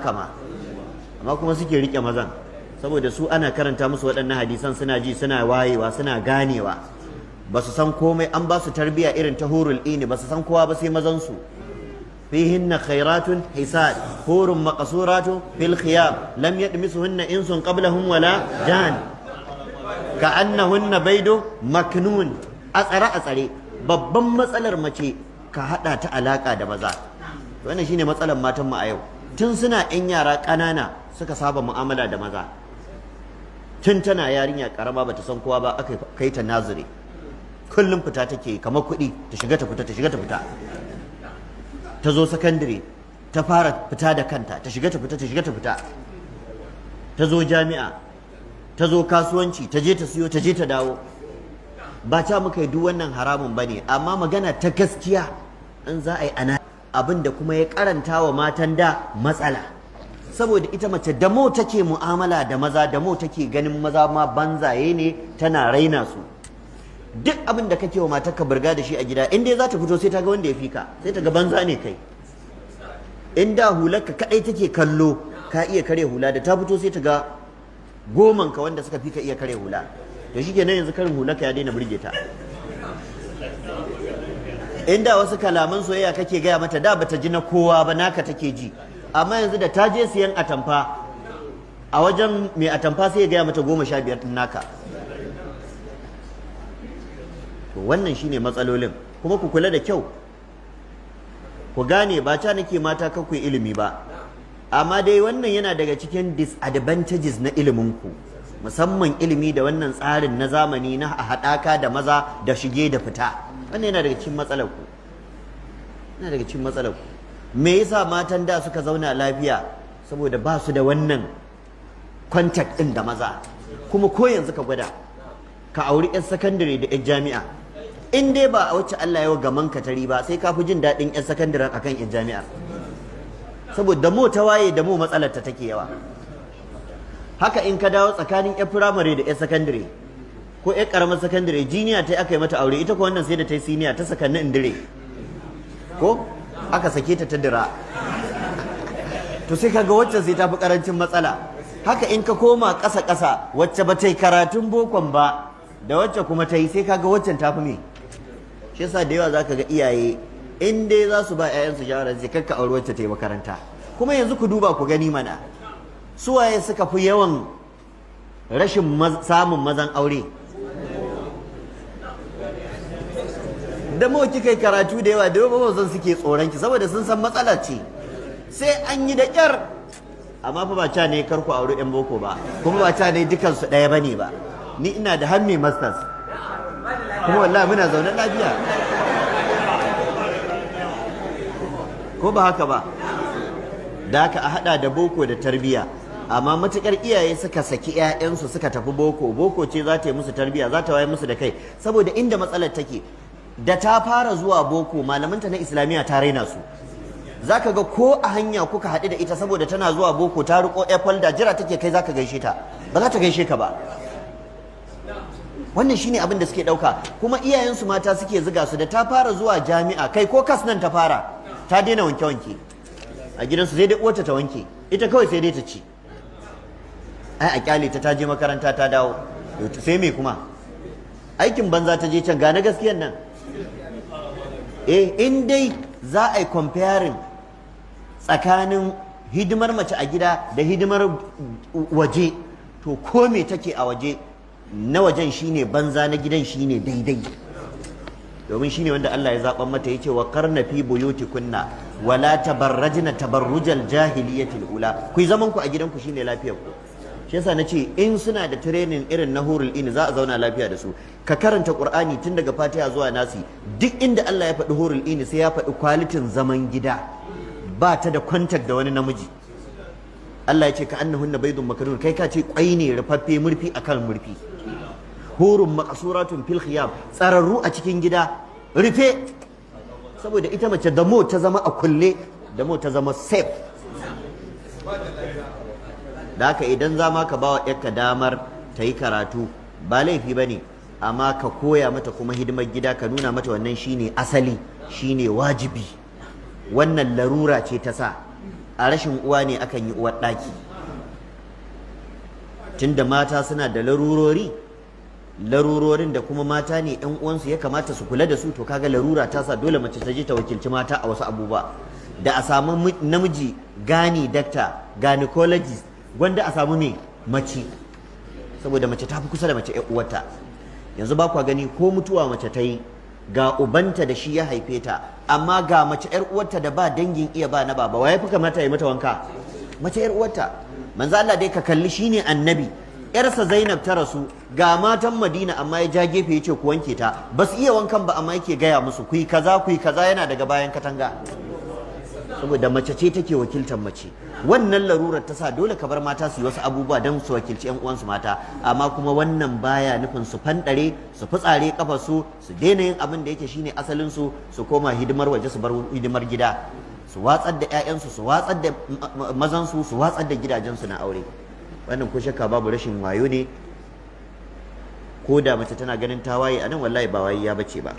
kama, amma kuma suke rike mazan saboda su ana karanta musu waɗannan hadisan suna ji suna wayewa suna ganewa, ba su san komai, an ba su tarbiya irin ta hurul ini, ba su san kowa ba sai mazan su. fihinna khairatun hisad hurun maqsuratun fil khiyam lam yadmisuhunna insun qablahum wala jan ka'annahunna baydu maknun. A tsare babban matsalar mace ka hada ta alaka da maza, wannan shine matsalar matan mu a yau. Tun suna yan yara ƙanana suka saba mu'amala da maza, tun tana yarinya karama bata san kowa ba aka kai ta nazire, kullum fita take kamar kuɗi, ta shiga ta fita ta shiga ta fita. Ta zo sakandare ta fara fita da kanta, ta shiga ta fita ta shiga ta fita. Ta zo jami'a, ta zo kasuwanci, ta je ta siyo ta je ta dawo. Ba ta muka yi duk wannan haramun bane, amma magana ta gaskiya in za a yi ana abin da kuma ya karanta wa matan da matsala, saboda ita mace da mo take mu'amala da maza, da mo take ganin maza ma banzaye ne, tana raina su. Duk abin da kake wa matar ka burga da shi a gida, in dai za ta fito sai ta ga wanda ya fi ka, sai ta ga banza ne kai. In da hular ka kadai take kallo ka iya kare hula, da ta fito sai ta ga goman ka wanda suka fi ka iya kare hula, to shikenan yanzu karin hular ka ya daina burge ta. In da wasu kalaman soyayya kake gaya mata, da bata ji na kowa ba, naka take ji, amma yanzu da ta je siyan atamfa a wajen mai atamfa sai ya gaya mata 15 din naka. To wannan shine matsalolin, kuma ku kula da kyau ku gane, ba ta nake mata kakwai ilimi ba, amma dai wannan yana daga cikin disadvantages na iliminku, musamman ilimi da wannan tsarin na zamani na haɗaka da maza da shige da fita. Wannan yana daga cikin matsalar ku, yana daga cikin matsalar ku. Me yasa matan da suka zauna lafiya? Saboda ba su da wannan contact ɗin da maza. Kuma ko yanzu ka gwada, ka auri 'yan sakandare da 'yan jami'a, in dai ba a wacce Allah ya gaman katari ba, sai ka fi jin daɗin 'yan sakandaren akan 'yan jami'a, saboda mo ta waye da mo matsalar ta take yawa. Haka in ka dawo tsakanin 'yan firamare da 'yan sakandare ko 'yan ƙaramar sakandare, jiniya ta aka yi mata aure, ita ko wannan sai da ta yi siniya ta sakanni indire, ko aka sake ta dira, to sai kaga wacce sai ta fi ƙarancin matsala. Haka in ka koma ƙasa-ƙasa, wacce ba ta yi karatun bokon ba da wacce kuma ta yi, sai kaga waccan ta fi me. Shi yasa da yawa za ka ga iyaye in dai za su ba 'ya'yansu shawara sai kakka aure wacce ta yi makaranta. Kuma yanzu ku duba ku gani mana, suwaye suka fi yawan rashin samun mazan aure? Da mawa kika yi karatu da yawa, da yawa mazan suke tsoronki saboda sun san matsala ce, sai an yi da ƙyar. Amma fa ba ca ne kar ku auri 'yan boko ba, kuma ba ca ne dukansu ɗaya bane ba. Ni ina da har mai masters, kuma wallahi muna zaune lafiya, ko ba haka ba? Da haka a hada da boko da tarbiya. Amma matukar iyaye suka saki 'ya'yansu suka tafi boko, boko ce za ta yi musu tarbiya, za ta waye musu da kai. Saboda inda matsalar take, da ta fara zuwa boko, malamanta na islamiyya ta raina su. Za ka ga ko a hanya kuka haɗu da ita, saboda tana zuwa boko ta riko apple da jira take kai za ka gaishe ta, ba za ta gaishe ka ba. Wannan shine abin da suke ɗauka, kuma iyayensu mata suke ziga su, da ta fara zuwa jami'a, kai ko kas nan ta fara, ta daina wanke-wanke a gidansu, sai dai uwarta ta wanke, ita kawai sai dai ta ci. Ai a kyale ta je makaranta ta dawo, sai me kuma? Aikin banza ta je can, ga na gaskiyan nan. In dai za a yi comparing tsakanin hidimar mace a gida da hidimar waje, to ko me take a waje, na wajen shine banza, na gidan shine daidai, domin shine wanda Allah ya zaɓan mata, yace wa qarna fi buyutikunna wala tabarrajna tabarrujal jahiliyatil ula. Ku zaman ku a gidanku shine lafiyar ku. Shi yasa nace in suna da training irin na hurul ini za a zauna lafiya da su. Ka karanta Qur'ani tun daga Fatiha zuwa Nasi, duk inda Allah ya faɗi hurul ini sai ya faɗi kwalitin zaman gida, ba ta da contact da wani namiji. Allah ya ce ka annahunna baydun makarun, kai ka ce kwai ne rufaffe, murfi akan murfi. Hurun maqsuratun fil khiyam, tsararru a cikin gida rufe, saboda ita mace da mo ta zama a kulle, da mo ta zama safe. Da haka idan za ma ka bawa yarka damar ta yi karatu ba laifi ba ne, amma ka koya mata kuma hidimar gida, ka nuna mata wannan shine asali, shine wajibi, wannan larura ce ta sa. a rashin uwa ne akan yi uwar ɗaki. Tunda mata suna da larurorin da kuma mata ne ƴan uwansu ya kamata su kula da su, to kaga larura ta sa dole mace ta je ta wakilci mata a wasu abubuwa. Da a samu namiji gani dakta gynecologist gwanda a samu me mace, saboda mace ta fi kusa da mace ƴan uwarta. Yanzu ba kwa gani ko mutuwa mace ta yi ga ubanta da shi ya haife ta, amma ga mace ƴar uwarta da ba dangin iya ba na baba, waye fi kamata ya mata wanka? Mace ƴar uwarta. Manzo Allah dai ka kalli shine annabi, yarsa Zainab ta rasu, ga matan Madina amma ya ja gefe yace ku wanke ta, ba su iya wankan ba amma yake gaya musu ku yi kaza yana daga bayan katanga, saboda mace ce take wakiltar mace. Wannan larurar ta sa dole ka bar mata su yi wasu abubuwa don su wakilci ƴan uwansu mata, amma kuma wannan baya nufin su fandare su fitsare kafar su daina yin abin da yake shine asalin su koma hidimar waje su bar hidimar gida, su watsar da ƴaƴansu, su watsar da mazansu, su watsar da gidajensu na aure. Wannan ko shakka babu rashin wayo ne, ko da mace tana ganin tawaye a nan wallahi ba wayiya bace ba.